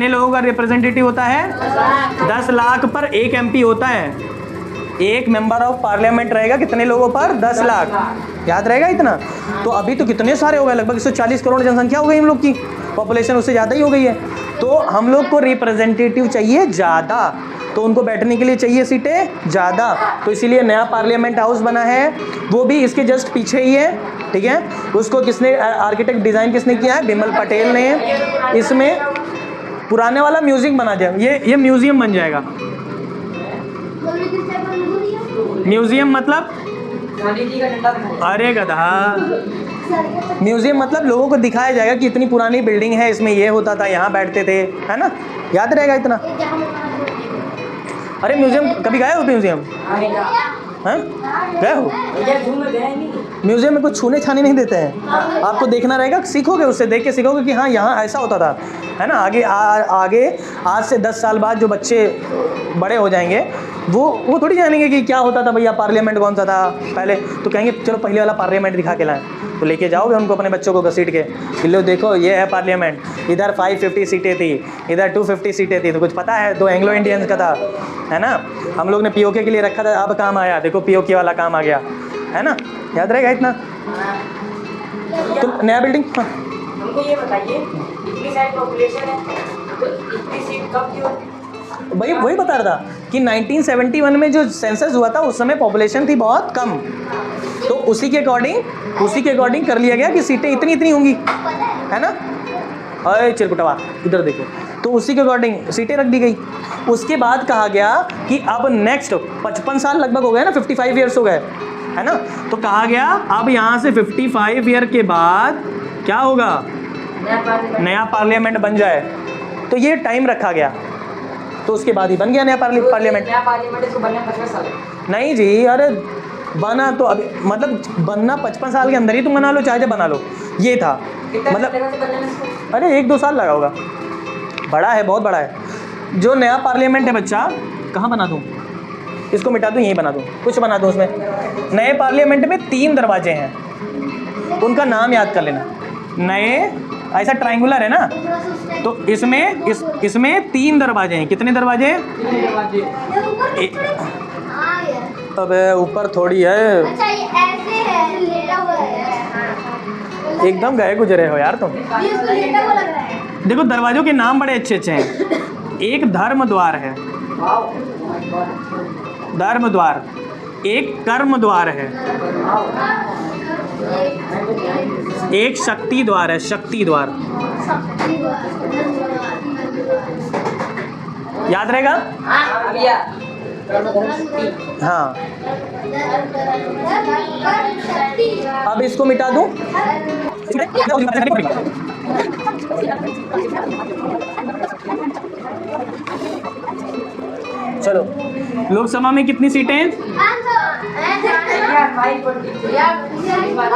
कितने लोगों का रिप्रेजेंटेटिव होता है? 10 लाख पर 1 MP होता है। एक मेंबर ऑफ पार्लियामेंट रहेगा कितने लोगों पर? 10 लाख। याद रहेगा इतना? तो अभी तो कितने सारे हो गए, लगभग 140 करोड़ जनसंख्या हो गई हम लोग की, पॉपुलेशन उससे ज़्यादा ही हो गई है। तो हम लोग को रिप्रेजेंटेटिव चाहिए ज़्यादा, तो उनको बैठने के लिए चाहिए सीटें ज़्यादा, तो इसीलिए नया पार्लियामेंट हाउस बना है, वो भी इसके जस्ट पीछे ही है। ठीक है, उसको किसने आर्किटेक्ट डिज़ाइन किसने किया है? बिमल पटेल ने। इसमें पुराने वाला म्यूजियम बना जाए, ये म्यूजियम बन जाएगा। म्यूजियम मतलब? अरे गधा, म्यूजियम मतलब लोगों को दिखाया जाएगा कि इतनी पुरानी बिल्डिंग है, इसमें ये होता था, यहाँ बैठते थे, है ना? याद रहेगा इतना? अरे म्यूजियम कभी गए हो? म्यूजियम हैं? गए हो? म्यूजियम में कुछ छूने छाने नहीं देते हैं, आपको देखना रहेगा, सीखोगे, उससे देख के सीखोगे कि हाँ यहाँ ऐसा होता था, है ना? आगे आगे आज से 10 साल बाद जो बच्चे बड़े हो जाएंगे वो थोड़ी जानेंगे कि क्या होता था भैया, पार्लियामेंट कौन सा था पहले, तो कहेंगे चलो पहले वाला पार्लियामेंट दिखा के लाएं, तो लेके जाओगे उनको, अपने बच्चों को घसीट के, कि लो देखो ये है पार्लियामेंट, इधर 550 सीटें थी, इधर 250 सीटें थी, तो कुछ पता है? 2 एंग्लो इंडियंस का था, है ना? हम लोग ने POK के लिए रखा था, अब काम आया, देखो POK वाला काम आ गया, है ना? याद रहेगा इतना? तो नया बिल्डिंग, हाँ हमको ये बताइए, इतनी सारी पॉपुलेशन है तो इतनी सीट कब की होती? भाई वही बता रहा था कि 1971 में जो सेंसस हुआ था उस समय पॉपुलेशन थी बहुत कम, तो उसी के अकॉर्डिंग कर लिया गया कि सीटें इतनी होंगी, है ना? अरे चिरकुटवा इधर देखो, तो उसी के अकॉर्डिंग सीटें रख दी गई। उसके बाद कहा गया कि अब नेक्स्ट 55 साल लगभग हो गए ना, 55 ईयर्स हो गए, है ना? तो कहा गया अब यहाँ से 55 ईयर के बाद क्या होगा? नया पार्लियामेंट बन जाए, तो ये टाइम रखा गया, तो उसके बाद ही बन गया नया पार्लियामेंट। नया पार्लियामेंट इसको बनने में 55 साल? नहीं जी, अरे बना तो अभी, मतलब बनना 55 साल के अंदर ही तुम बना लो, चाहे जब बना लो, ये था मतलब। अरे 1-2 साल लगा होगा, बड़ा है, बहुत बड़ा है। जो नया पार्लियामेंट है बच्चा, कहाँ बना दूँ इसको? मिटा दूँ, यहीं बना दूँ, कुछ बना दूँ उसमें? नए पार्लियामेंट में 3 दरवाजे हैं, उनका नाम याद कर लेना। नए, ऐसा ट्रायंगुलर है ना, तो इसमें 3 दरवाजे हैं। कितने दरवाजे? अबे ऊपर थोड़ी है। अच्छा ये ऐसे है, लेटा हुआ है। एकदम गए गुजरे हो यार तुम। ये उसको लेटा हुआ लग रहा है। देखो दरवाजों के नाम बड़े अच्छे हैं। एक धर्म द्वार है, धर्म द्वार, एक कर्म द्वार है, एक शक्ति द्वार है, शक्ति द्वार। याद रहेगा? हाँ, अब इसको मिटा दूं। चलो, लोकसभा में कितनी सीटें हैं?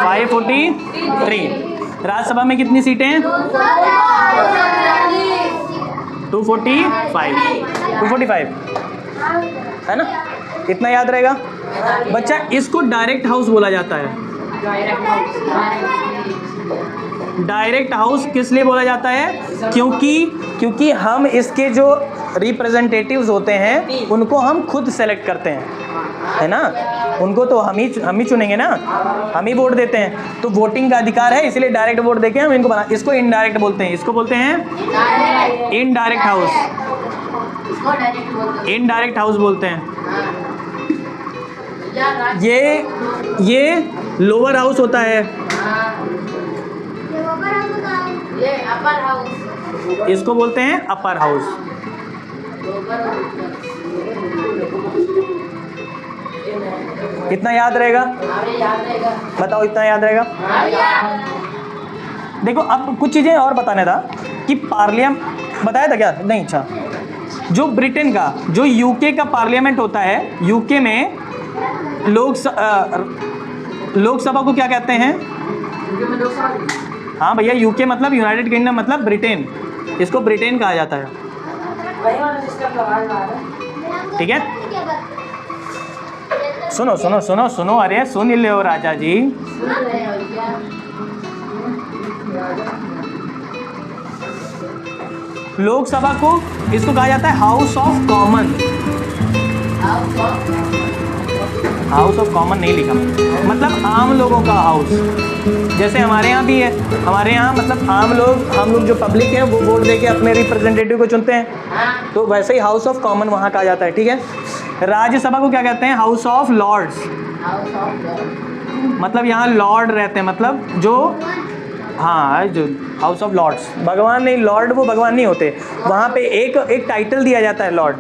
543। राज्यसभा में कितनी सीटें हैं? 245 है ना? इतना याद रहेगा बच्चा। इसको डायरेक्ट हाउस बोला जाता है। डायरेक्ट हाउस किस लिए बोला जाता है? क्योंकि हम इसके जो रिप्रेजेंटेटिव्स होते हैं उनको हम खुद सेलेक्ट करते हैं, है ना? उनको तो हम ही चुनेंगे ना, हम ही वोट देते हैं, तो वोटिंग का अधिकार है, इसलिए डायरेक्ट वोट देके हम इनको इसको इनडायरेक्ट बोलते हैं। इसको बोलते हैं इनडायरेक्ट हाउस, इनडायरेक्ट हाउस बोलते हैं। ये लोअर हाउस होता है, ये अपर हाउस, इसको बोलते हैं अपर हाउस। इतना याद रहेगा? बताओ, इतना याद रहेगा? देखो अब कुछ चीज़ें और बताने था कि पार्लियामेंट बताया था क्या? नहीं, अच्छा, जो ब्रिटेन का, जो यूके का पार्लियामेंट होता है, यूके में लोकसभा को क्या कहते हैं? हाँ भैया, यूके मतलब यूनाइटेड किंगडम, मतलब ब्रिटेन, इसको ब्रिटेन कहा जाता है। ठीक है, सुनो सुनो सुनो सुनो, अरे सुन ले हो राजा जी। लोकसभा को इसको कहा जाता है house of common. House of common नहीं लिखा, मतलब आम लोगों का हाउस। जैसे हमारे यहाँ भी है, हमारे यहाँ मतलब आम लोग, हम लोग जो पब्लिक है वो वोट देके अपने रिप्रेजेंटेटिव को चुनते हैं, तो वैसे ही हाउस ऑफ कॉमन वहाँ कहा जाता है, ठीक है। राज्यसभा को क्या कहते हैं? House of Lords. मतलब यहाँ लॉर्ड रहते हैं, मतलब जो, हाँ, जो हाउस ऑफ लॉर्ड्स, भगवान नहीं, लॉर्ड वो भगवान नहीं होते, वहाँ पे एक टाइटल दिया जाता है लॉर्ड।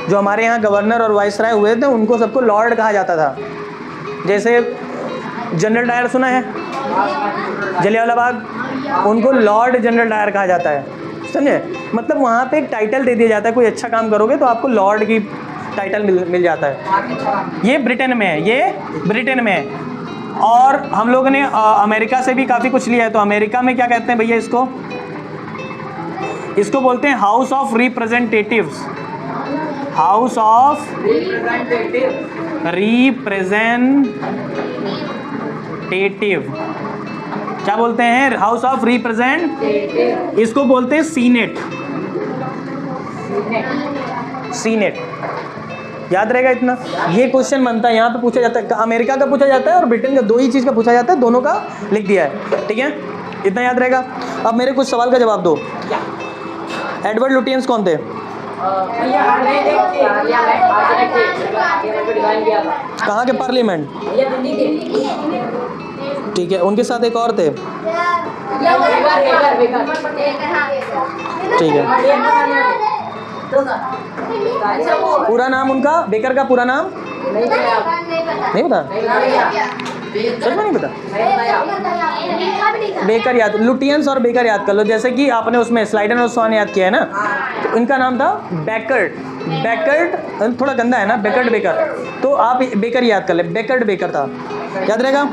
जो हमारे यहाँ गवर्नर और वाइसराय हुए थे उनको सबको लॉर्ड कहा जाता था। जैसे जनरल डायर सुना है, जलियांवाला बाग, उनको लॉर्ड जनरल डायर कहा जाता है, समझे। मतलब वहाँ पे एक टाइटल दे दिया जाता है, कोई अच्छा काम करोगे तो आपको लॉर्ड की टाइटल मिल जाता है। ये ब्रिटेन में है, ये ब्रिटेन में है। और हम लोगों ने अमेरिका से भी काफ़ी कुछ लिया है, तो अमेरिका में क्या कहते हैं भैया इसको? इसको बोलते हैं House of representatives. House of representative क्या बोलते हैं? House of represent. इसको बोलते हैं सीनेट। सीनेट याद रहेगा इतना। ये क्वेश्चन बनता है, यहाँ पे पूछा जाता है, अमेरिका का पूछा जाता है और ब्रिटेन का, दो ही चीज़ का पूछा जाता है, दोनों का लिख दिया है, ठीक है, इतना याद रहेगा। अब मेरे कुछ सवाल का जवाब दो। एडवर्ड लुटियंस कौन थे? कहाँ के पार्लियामेंट? ठीक है, उनके साथ एक और थे, ठीक है। पूरा नाम उनका, बेकर का पूरा नाम नहीं पता? सच में नहीं पता? बेकर याद, लुटियंस और बेकर याद कर लो। जैसे कि आपने उसमें स्लाइडर और स्वान याद किया है ना, तो इनका नाम था बेकर्ड। बेकर्ड थोड़ा गंदा है ना, बेकर्ड बेकर, तो आप बेकर याद कर ले, बेकर्ड बेकर था, याद रहेगा।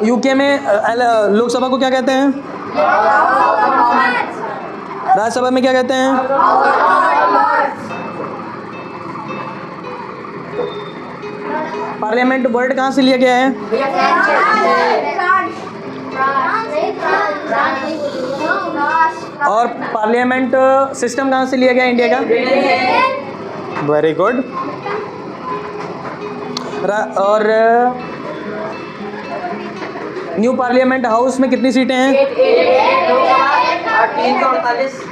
यूके में लोकसभा को क्या कहते हैं? राज्यसभा में क्या कहते हैं? पार्लियामेंट वर्ड कहाँ से लिया गया है? और पार्लियामेंट सिस्टम कहाँ से लिया गया इंडिया का? Very good. और न्यू पार्लियामेंट हाउस में कितनी सीटें हैं?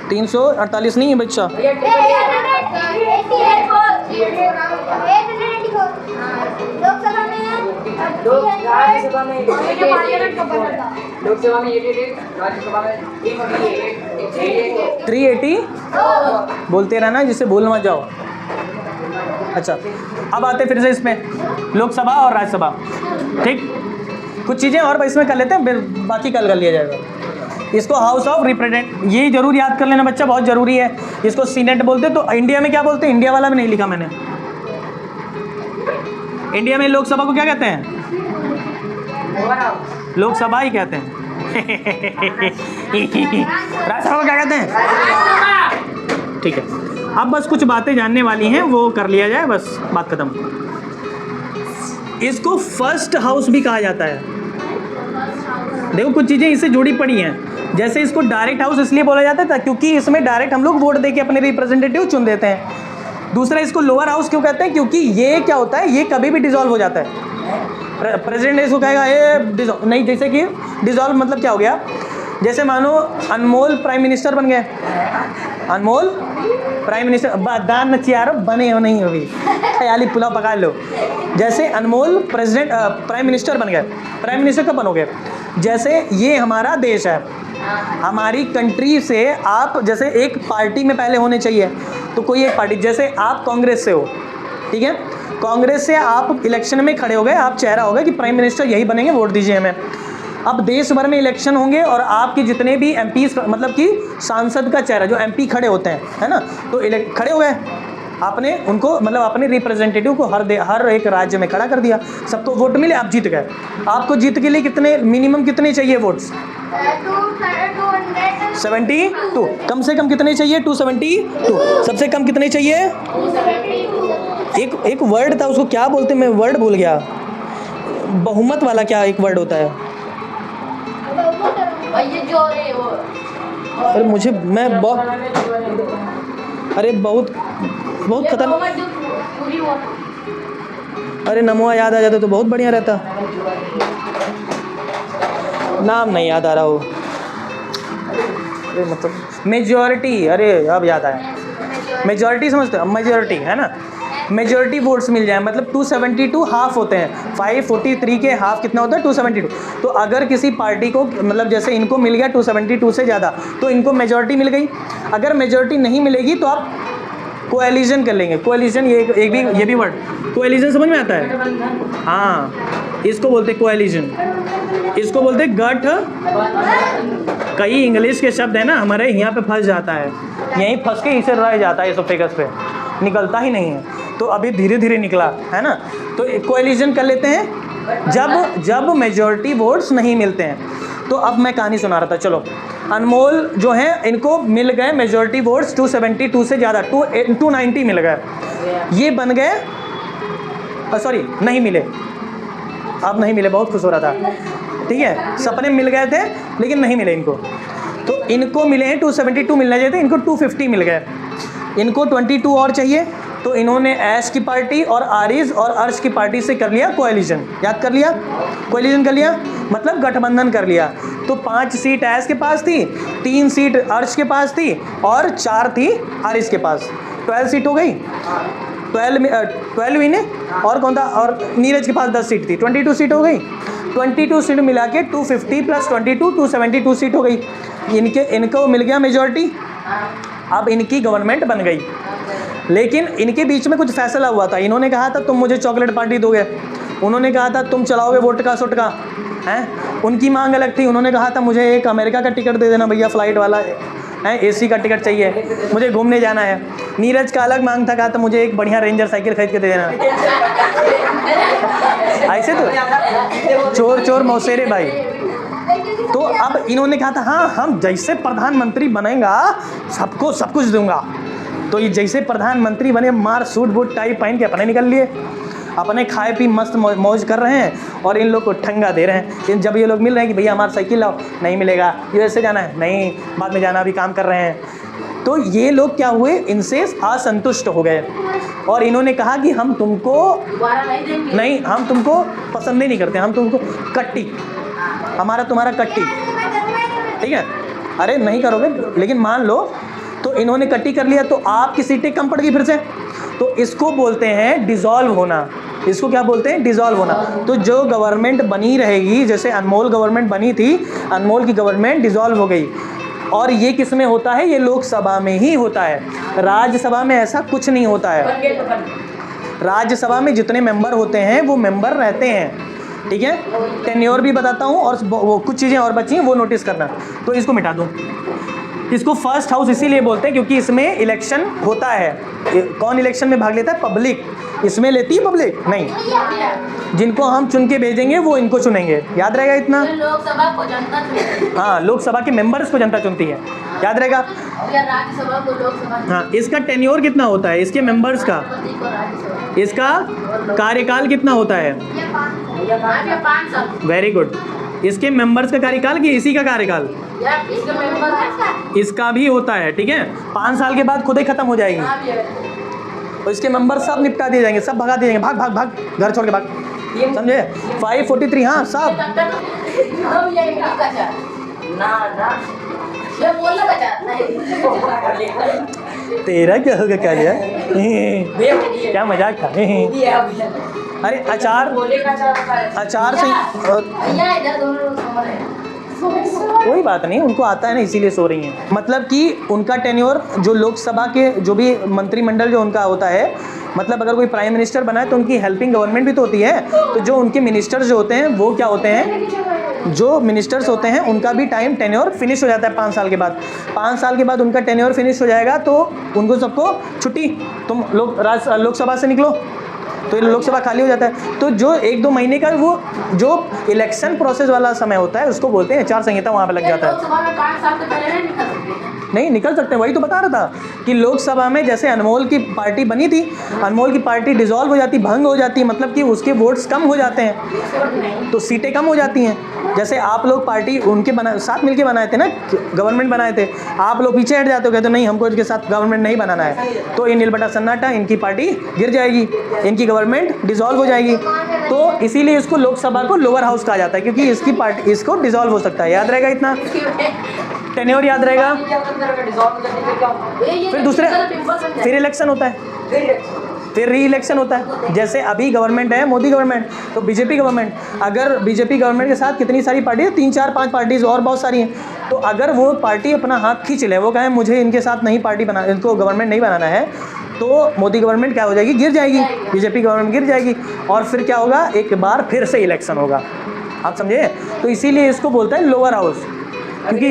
348 नहीं है बच्चा, लोकसभा में 380 बोलते रहना, जिससे भूल मत जाओ। अच्छा, अब आते फिर से इसमें लोकसभा और राज्यसभा, ठीक। कुछ चीज़ें और इसमें कर लेते हैं, फिर बाकी कल कर लिया जाएगा। इसको हाउस ऑफ रिप्रेजेंट, ये जरूर याद कर लेना बच्चा, बहुत ज़रूरी है। इसको सीनेट बोलते हैं। तो इंडिया में क्या बोलते हैं? इंडिया वाला भी नहीं लिखा मैंने। इंडिया में लोकसभा को क्या कहते हैं? लोकसभा ही कहते हैं। राज्यसभा को क्या कहते हैं? ठीक है, अब बस कुछ बातें जानने वाली हैं, वो कर लिया जाए, बस बात खत्म। इसको फर्स्ट हाउस भी कहा जाता है। देखो कुछ चीज़ें इससे जुड़ी पड़ी हैं। जैसे इसको डायरेक्ट हाउस इसलिए बोला जाता है क्योंकि इसमें डायरेक्ट हम लोग वोट देके अपने रिप्रेजेंटेटिव चुन देते हैं। दूसरा, इसको लोअर हाउस क्यों कहते हैं? क्योंकि ये क्या होता है, ये कभी भी डिसॉल्व हो जाता है। प्रेसिडेंट इसको कहेगा ये डिसॉल्व नहीं, जैसे कि डिसॉल्व मतलब क्या हो गया? जैसे मानो अनमोल प्राइम मिनिस्टर बन गए, अनमोल प्राइम मिनिस्टर, दान नचियार बने हो नहीं हो भी, ख्याली पुलाव पका लो। जैसे अनमोल प्रेसिडेंट प्राइम मिनिस्टर बन गए। प्राइम मिनिस्टर कब बनोगे? जैसे ये हमारा देश है, हमारी कंट्री से आप जैसे एक पार्टी में पहले होने चाहिए, तो कोई एक पार्टी, जैसे आप कांग्रेस से हो, ठीक है, कांग्रेस से आप इलेक्शन में खड़े हो गए, आप चेहरा हो गए कि प्राइम मिनिस्टर यही बनेंगे, वोट दीजिए हमें। अब देश भर में इलेक्शन होंगे और आपके जितने भी एमपीज, मतलब कि सांसद का चेहरा, जो एमपी खड़े होते हैं, है ना, तो खड़े हो गए, आपने उनको मतलब अपने रिप्रेजेंटेटिव को हर एक राज्य में खड़ा कर दिया, सबको वोट मिले, आप जीत गए। आपको जीत के लिए कितने मिनिमम कितने चाहिए वोट्स? 72। कम से कम कितने चाहिए? 272। सबसे कम कितने चाहिए? एक वर्ड था, उसको क्या बोलते हैं, मैं वर्ड भूल गया, बहुमत वाला क्या एक वर्ड होता है? अरे मुझे मैं बहुत अरे बहुत बहुत खतरनाक। अरे नमोआ याद आ जाता तो बहुत बढ़िया रहता। नाम नहीं याद आ रहा हो। अरे मतलब मेजॉरिटी, अरे अब याद आया। मेजॉरिटी समझते हो? मेजॉरिटी है ना, मेजॉरिटी वोट्स मिल जाए, मतलब 272 हाफ होते हैं। 543 के हाफ कितना होता है? 272। तो अगर किसी पार्टी को, मतलब जैसे इनको मिल गया 272 से ज़्यादा, तो इनको मेजॉरिटी मिल गई। अगर मेजॉरिटी नहीं मिलेगी तो आप कोएलिशन कर लेंगे। कोएलिशन ये भी वर्ड, कोएलिशन समझ में आता है? हाँ, इसको बोलते हैं कोएलिशन, इसको बोलते हैं गठ। कई इंग्लिश के शब्द है ना हमारे यहाँ पे फंस जाता है, यहीं फंस के इसे रह जाता है एसोफेगस पे, निकलता ही नहीं है। तो अभी धीरे धीरे निकला है ना। तो कोएलिशन कर लेते हैं जब मेजॉरिटी वोट्स नहीं मिलते हैं। तो अब मैं कहानी सुना रहा था, चलो। अनमोल जो है इनको मिल गए मेजॉरिटी वोट्स 272 से ज़्यादा, 290 मिल गए, ये बन गए, सॉरी नहीं मिले, अब नहीं मिले, बहुत खुश हो रहा था, ठीक है। सपने मिल गए थे लेकिन नहीं मिले इनको। तो इनको मिले हैं 272 मिलना चाहिए थे, इनको 250 मिल गए। इनको 22 और चाहिए, तो इन्होंने ऐश की पार्टी और आरिज और अर्श की पार्टी से कर लिया कोएलिशन। याद कर लिया? कोएलिशन कर लिया मतलब गठबंधन कर लिया। तो 5 सीट ऐश के पास थी, 3 सीट अर्श के पास थी और 4 थी आरिज के पास। 12 सीट हो गई। 12 इन्हें और कौन था, और नीरज के पास 10 सीट थी, 22 सीट हो गई। 22 सीट मिला के 250 + 22 272 सीट हो गई। इनको मिल गया मेजॉरिटी। अब इनकी गवर्नमेंट बन गई, लेकिन इनके बीच में कुछ फैसला हुआ था। इन्होंने कहा था तुम मुझे चॉकलेट पार्टी दोगे, उन्होंने कहा था तुम चलाओगे वोटका सोटका, हैं। उनकी मांग अलग थी, उन्होंने कहा था मुझे एक अमेरिका का टिकट दे देना भैया, फ्लाइट वाला है, एसी का टिकट चाहिए, मुझे घूमने जाना है। नीरज का अलग मांग था, कहा था मुझे एक बढ़िया रेंजर साइकिल खरीद के दे देना। ऐसे तो चोर चोर मौसेरे भाई। तो अब इन्होंने कहा था हाँ हम जैसे प्रधानमंत्री बनेगा सबको सब कुछ दूंगा। तो ये जैसे प्रधानमंत्री बने, मार सूट बूट टाई पहन के अपने निकल लिए, अपने खाए पी मस्त मौज कर रहे हैं और इन लोग को ठंगा दे रहे हैं। जब ये लोग मिल रहे हैं कि भैया हमारा साइकिल लाओ, नहीं मिलेगा, यूएसए जाना है, नहीं, बाद में जाना, अभी काम कर रहे हैं। तो ये लोग क्या हुए, इनसे असंतुष्ट हो गए और इन्होंने कहा कि हम तुमको नहीं, हम तुमको पसंद नहीं करते, हम तुमको कट्टी, हमारा तुम्हारा कट्टी, ठीक है। अरे नहीं करोगे लेकिन मान लो। तो इन्होंने कट्टी कर लिया, तो आपकी सीटें कम पड़ गई फिर से। तो इसको बोलते हैं डिसॉल्व होना। इसको क्या बोलते हैं? डिसॉल्व होना। तो जो गवर्नमेंट बनी रहेगी, जैसे अनमोल गवर्नमेंट बनी थी, अनमोल की गवर्नमेंट डिसॉल्व हो गई। और ये किस में होता है? ये लोकसभा में ही होता है, राज्यसभा में ऐसा कुछ नहीं होता है। राज्यसभा में जितने मेंबर होते हैं वो मेंबर रहते हैं, ठीक है। टेन्योर भी बताता हूँ और वो कुछ चीज़ें और बची हैं, वो नोटिस करना। तो इसको मिटा दूँ। इसको फर्स्ट हाउस इसीलिए बोलते हैं क्योंकि इसमें इलेक्शन होता है। कौन इलेक्शन में भाग लेता है? पब्लिक। इसमें लेती है पब्लिक? नहीं, जिनको हम चुन के भेजेंगे वो इनको चुनेंगे। याद रहेगा इतना? लोकसभा को जनता चुनती है। हाँ, लोकसभा के मेंबर्स को जनता चुनती है, याद रहेगा। राज्यसभा को लोकसभा। हाँ, इसका टेन्योर कितना होता है इसके मेंबर्स का? इसका कार्यकाल कितना होता है? 5 साल। Very good. इसके मेंबर्स का कार्यकाल कि इसी का कार्यकाल? इसका भी होता है, ठीक है। 5 साल के बाद खुद ही खत्म हो जाएगी और इसके मेंबर सब निपटा दिए जाएंगे, सब भगा दिए जाएंगे, भाग भाग भाग, घर छोड़ के भाग, समझे? 543, हाँ सब। तेरा क्या होगा? क्या लिया? क्या मजाक था? अरे अचार से कोई बात नहीं, उनको आता है ना, इसीलिए सो रही हैं। मतलब कि उनका टेन्योर, जो लोकसभा के जो भी मंत्रिमंडल जो उनका होता है, मतलब अगर कोई प्राइम मिनिस्टर बना है तो उनकी हेल्पिंग गवर्नमेंट भी तो होती है। तो जो उनके मिनिस्टर्स जो होते हैं वो क्या होते हैं, जो मिनिस्टर्स होते हैं उनका भी टाइम टेन्योर फिनिश हो जाता है 5 साल के बाद। 5 साल के बाद उनका टेन्योर फिनिश हो जाएगा तो उनको सबको छुट्टी, तुम लोग लोकसभा से निकलो, तो लोकसभा खाली हो जाता है। तो जो 1-2 महीने का वो जो इलेक्शन प्रोसेस वाला समय होता है उसको बोलते हैं आचार संहिता, वहाँ पे लग जाता है। लोकसभा में 5 साल से पहले नहीं निकल सकते हैं। नहीं निकल सकते हैं, वही तो बता रहा था कि लोकसभा में जैसे अनमोल की पार्टी बनी थी, अनमोल की पार्टी डिसॉल्व हो जाती, भंग हो जाती, मतलब कि उसके वोट्स कम हो जाते हैं तो सीटें कम हो जाती हैं। जैसे आप लोग पार्टी उनके साथ मिलके बनाए थे ना, गवर्नमेंट बनाए थे, आप लोग पीछे हट जाते हो, कहते हो नहीं हमको इनके साथ गवर्नमेंट नहीं बनाना है, तो इन नीलबटा सन्नाटा, इनकी पार्टी गिर जाएगी, इनकी गवर्नमेंट डिसॉल्व हो जाएगी। तो इसीलिए इसको लोकसभा को लोअर हाउस कहा जाता है, क्योंकि इसकी पार्टी इसको डिसॉल्व हो सकता है। याद रहेगा इतना, टेन्योर याद रहेगा। फिर दूसरे फिर इलेक्शन होता है, फिर री इलेक्शन होता है। जैसे अभी गवर्नमेंट है मोदी गवर्नमेंट, तो बीजेपी गवर्नमेंट, अगर बीजेपी गवर्नमेंट के साथ कितनी सारी पार्टी है, 3, 4, 5 पार्टीज और बहुत सारी हैं, तो अगर वो पार्टी अपना हाथ खींच ले, वो कहे मुझे इनके साथ नहीं पार्टी बना, इनको गवर्नमेंट नहीं बनाना है, तो मोदी गवर्नमेंट क्या हो जाएगी, गिर जाएगी, बीजेपी गवर्नमेंट गिर जाएगी, और फिर क्या होगा, एक बार फिर से इलेक्शन होगा। आप समझे? तो इसीलिए इसको बोलते हैं लोअर हाउस, क्योंकि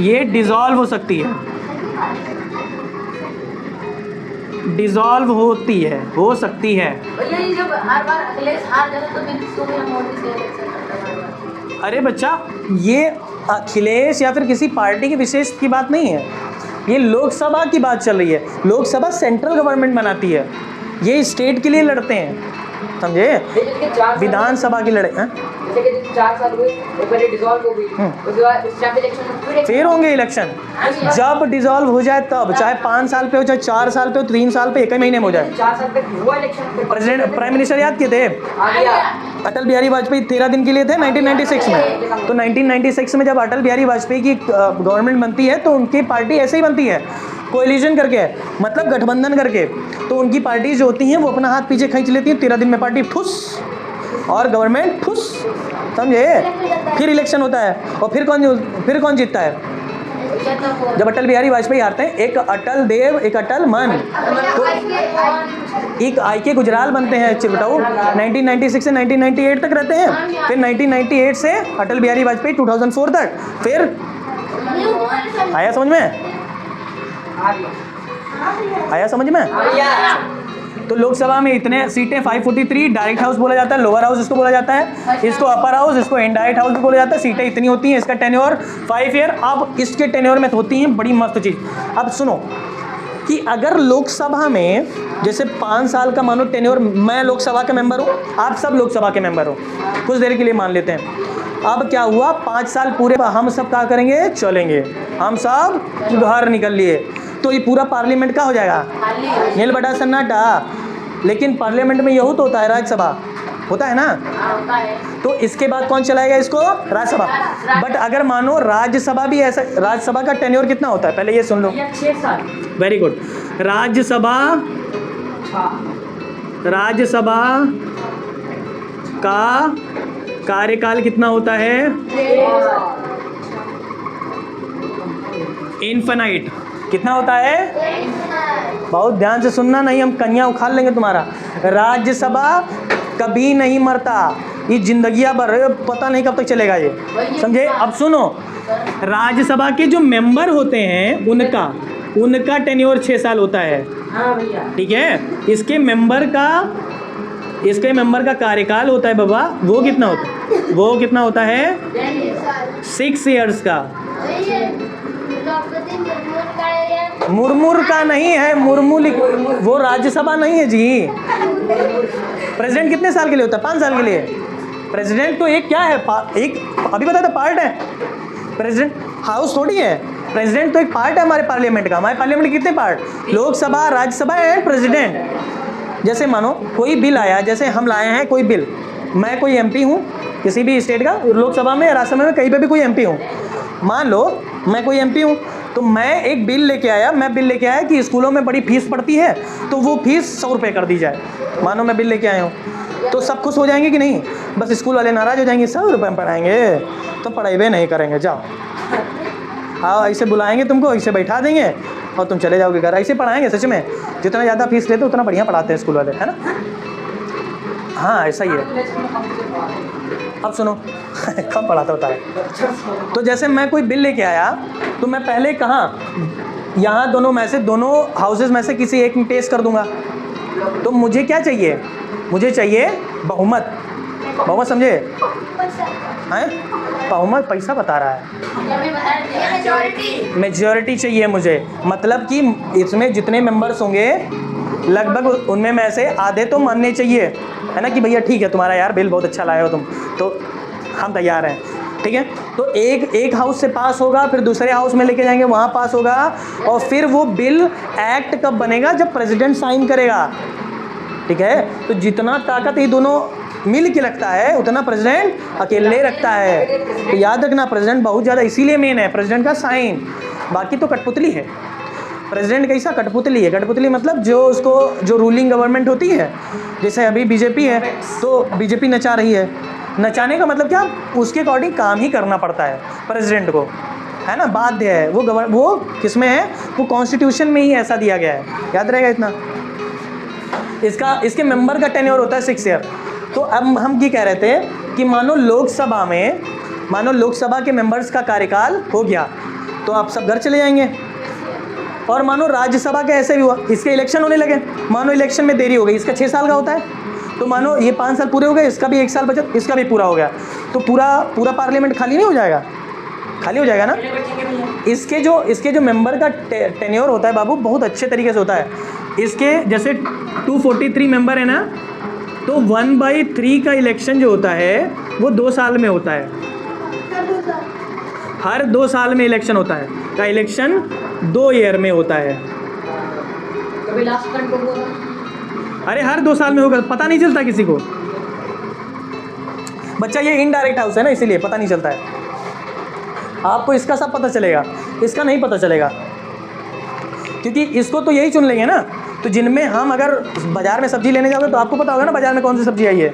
ये डिसॉल्व हो सकती है, डिसॉल्व होती है, हो सकती है। भैया ये जब हर बार अखिलेश हार जाता तो फिर तो मेरा मोदी से इलेक्शन करता है। अरे बच्चा, ये अखिलेश या फिर किसी पार्टी के विशेष की बात नहीं है, ये लोकसभा की बात चल रही है। लोकसभा सेंट्रल गवर्नमेंट बनाती है, ये स्टेट के लिए लड़ते हैं, समझे? विधानसभा की लड़ाई हैं? 4 साल हुए, एक बार डिसॉल्व हो गई, उसके बाद उस टाइम इलेक्शन फिर होंगे इलेक्शन, जब डिसॉल्व हो जाए तब, चाहे 5 साल पे हो, चाहे 4 साल पे हो, 3 साल पे, 1 महीने में हो जाए। 4 साल तक हुआ इलेक्शन। प्रेसिडेंट प्राइम मिनिस्टर याद किए थे? अटल बिहारी वाजपेयी 13 दिन के लिए थे 1996 में। तो 1996 में जब अटल बिहारी वाजपेयी की गवर्नमेंट बनती है तो उनकी पार्टी ऐसे ही बनती है, कोएलिशन करके, मतलब गठबंधन करके। तो उनकी पार्टी जो होती हैं वो अपना हाथ पीछे खींच लेती हैं, 13 दिन में पार्टी ठुस और गवर्नमेंट ठुस, समझे? फिर इलेक्शन होता है, और फिर कौन जीतता है? जब अटल बिहारी वाजपेयी हारते हैं, एक अटल देव, एक अटल मन, तो एक IK गुजराल बनते हैं चिरबटाऊ, 1996 से 1998 तक रहते हैं। फिर 1998 से अटल बिहारी वाजपेयी 2004 तक। फिर आया समझ में? आया समझ में? तो लोकसभा में इतने सीटें 543, डायरेक्ट हाउस बोला जाता है, लोअर हाउस इसको बोला जाता है, इसको अपर हाउस, इसको इनडायरेक्ट हाउस भी बोला जाता है। सीटें इतनी होती हैं, इसका टेन्योर 5 ईयर। अब इसके टेन्योर में होती हैं बड़ी मस्त चीज़। अब सुनो कि अगर लोकसभा में जैसे 5 साल का मानो टेन्योर, मैं लोकसभा के मेंबर हूँ, आप सब लोकसभा के मेंबर हो, कुछ देर के लिए मान लेते हैं। अब क्या हुआ, 5 साल पूरे हम सब क्या करेंगे, चलेंगे, हम सब बाहर निकल लिए, तो ये पूरा पार्लियामेंट का हो जाएगा, नील बटा सन्नाटा। लेकिन पार्लियामेंट में यही तो होता है, राज्यसभा होता है ना, तो इसके बाद कौन चलाएगा इसको, राज्यसभा। बट अगर मानो राज्यसभा भी ऐसा, राज्यसभा का टेन्योर कितना होता है, पहले ये सुन लो। 6 साल। Very good. राज्यसभा का कार्यकाल कितना होता है, इनफिनाइट। कितना होता है, बहुत ध्यान से सुनना, नहीं हम कन्या उखाड़ लेंगे तुम्हारा। राज्यसभा कभी नहीं मरता, ये जिंदगिया भर पता नहीं कब तक चलेगा ये, समझे? अब सुनो, राज्यसभा के जो मेंबर होते हैं उनका टेन्योर 6 साल होता है, हाँ भैया, ठीक है। इसके मेंबर का कार्यकाल होता है बाबा, वो कितना होता है 6 इयर्स का। मुर्मुर का नहीं है, वो राज्यसभा नहीं है जी। प्रेसिडेंट कितने साल के लिए होता है, 5 साल के लिए। प्रेसिडेंट तो एक क्या है, एक अभी बताया था पार्ट है, प्रेसिडेंट हाउस थोड़ी है। प्रेसिडेंट तो एक पार्ट है हमारे पार्लियामेंट का। हमारे पार्लियामेंट के कितने part, Lok Sabha, Rajya Sabha and president. जैसे मानो कोई बिल आया, जैसे हम लाए हैं कोई बिल, मैं कोई MP हूँ किसी भी स्टेट का, लोकसभा में, राज्यसभा में, कहीं पे भी कोई MP हूँ, मान लो मैं कोई MP हूँ, तो मैं एक बिल लेके आया, कि स्कूलों में बड़ी फीस पड़ती है, तो वो फीस 100 रुपये कर दी जाए। मानो मैं बिल लेके आया हूँ, तो सब खुश हो जाएंगे कि नहीं? बस स्कूल वाले नाराज़ हो जाएंगे, 100 रुपये में पढ़ाएंगे तो पढ़ाई नहीं करेंगे, जाओ हाँ, ऐसे बुलाएंगे तुमको, ऐसे बैठा देंगे और तुम चले जाओगे घर। ऐसे पढ़ाएंगे सच में, जितना ज़्यादा फीस लेते उतना बढ़िया पढ़ाते हैं स्कूल वाले, है ना? हाँ ऐसा ही है। अब सुनो कम पढ़ाता होता है। तो जैसे मैं कोई बिल लेके आया, तो मैं पहले कहाँ यहाँ दोनों हाउसेज में से किसी एक में पेश कर दूंगा। तो मुझे क्या चाहिए? मुझे चाहिए बहुमत। बहुमत समझे? हैं? बहुमत पैसा बता रहा है, मेजॉरिटी चाहिए मुझे। मतलब कि इसमें जितने मेंबर्स होंगे लगभग उनमें में से आधे तो मानने चाहिए, है ना, कि भैया ठीक है तुम्हारा यार बिल बहुत अच्छा लाए हो तुम, तो हम तैयार हैं, ठीक है। तो एक हाउस से पास होगा, फिर दूसरे हाउस में लेके जाएंगे, वहाँ पास होगा, और फिर वो बिल एक्ट कब बनेगा? जब प्रेसिडेंट साइन करेगा, ठीक है। तो जितना ताकत ये दोनों मिल के रखता है उतना प्रेसिडेंट अकेले रखता है। तो याद रखना, प्रेसिडेंट बहुत ज़्यादा इसीलिए मेन है, प्रेसिडेंट का साइन। बाकी तो कठपुतली है। प्रेसिडेंट कैसा? कठपुतली है। कठपुतली मतलब जो रूलिंग गवर्नमेंट होती है, जैसे अभी बीजेपी है तो बीजेपी नचा रही है। नचाने का मतलब क्या? उसके अकॉर्डिंग काम ही करना पड़ता है प्रेसिडेंट को, है ना, बाध्य है। वो किस में है? वो कॉन्स्टिट्यूशन में ही ऐसा दिया गया है, याद रहेगा इतना। इसके मेंबर का टेन्योर होता है 6 ईयर। तो अब हम ये कह रहे थे कि मानो लोकसभा के मेंबर्स का कार्यकाल हो गया तो आप सब घर चले जाएंगे, और मानो राज्यसभा के ऐसे भी हुआ, इसके इलेक्शन होने लगे, मानो इलेक्शन में देरी हो गई, इसका 6 साल का होता है, तो मानो ये 5 साल पूरे हो गए, इसका भी 1 साल बचा, इसका भी पूरा हो गया, तो पूरा पार्लियामेंट खाली नहीं हो जाएगा? खाली हो जाएगा ना। इसके जो मेंबर का टेन्योर होता है बाबू, बहुत अच्छे तरीके से होता है। इसके जैसे 243 मेंबर है ना, तो 1/3 का इलेक्शन जो होता है वो 2 साल में होता है। हर 2 साल में इलेक्शन होता है, का इलेक्शन 2 ईयर में होता है। कभी लास्ट टर्म को बोला, अरे हर 2 साल में होगा, पता नहीं चलता किसी को। बच्चा ये इनडायरेक्ट हाउस है ना, इसीलिए पता नहीं चलता है। आपको इसका सब पता चलेगा, इसका नहीं पता चलेगा, क्योंकि इसको तो यही चुन लेंगे ना। तो जिनमें हम अगर बाज़ार में सब्जी लेने जाओगे तो आपको पता होगा ना बाज़ार में कौन सी सब्जी आई है,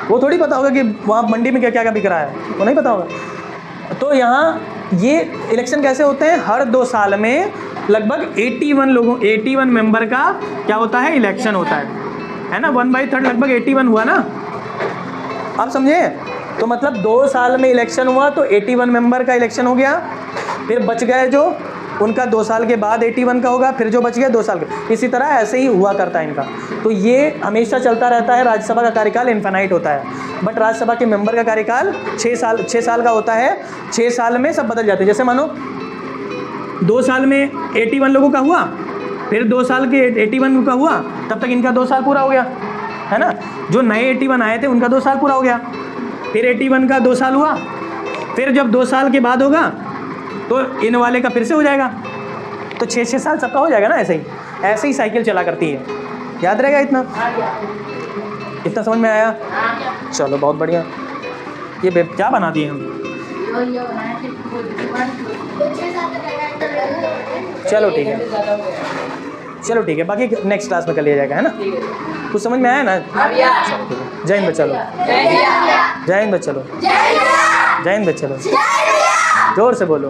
वो थोड़ी पता होगा कि वहाँ मंडी में क्या क्या बिक रहा है, वो नहीं पता होगा। तो यहाँ ये इलेक्शन कैसे होते हैं? हर 2 साल में लगभग 81 मेंबर का क्या होता है? इलेक्शन होता है ना। 1/3 लगभग 81 हुआ ना, आप समझे? तो मतलब 2 साल में इलेक्शन हुआ तो 81 मेंबर का इलेक्शन हो गया, फिर बच गए जो उनका 2 साल के बाद 81 का होगा, फिर जो बच गया 2 साल का। इसी तरह ऐसे ही हुआ करता है इनका। तो ये हमेशा चलता रहता है। राज्यसभा का कार्यकाल इन्फिनाइट होता है, बट राज्यसभा के मेंबर का कार्यकाल 6 साल का होता है। 6 साल में सब बदल जाते हैं। जैसे मानो 2 साल में 81 लोगों का हुआ, फिर 2 साल के 81 का हुआ, तब तक इनका 2 साल पूरा हो गया, है ना। जो नए 81 आए थे उनका 2 साल पूरा हो गया, फिर 81 का 2 साल हुआ, फिर जब 2 साल के बाद होगा तो इन वाले का फिर से हो जाएगा, तो 6 साल सबका हो जाएगा ना। ऐसे ही साइकिल चला करती है। याद रहेगा इतना समझ में आया? चलो बहुत बढ़िया। ये क्या बना दिए हम? चलो ठीक है, बाकी नेक्स्ट क्लास में कर लिया जाएगा, है ना। कुछ समझ में आया ना? जय हिंद बच्चा लोग, जय हिंद बच्चा लोग, जय हिंद बच्चा लोग, जोर से बोलो।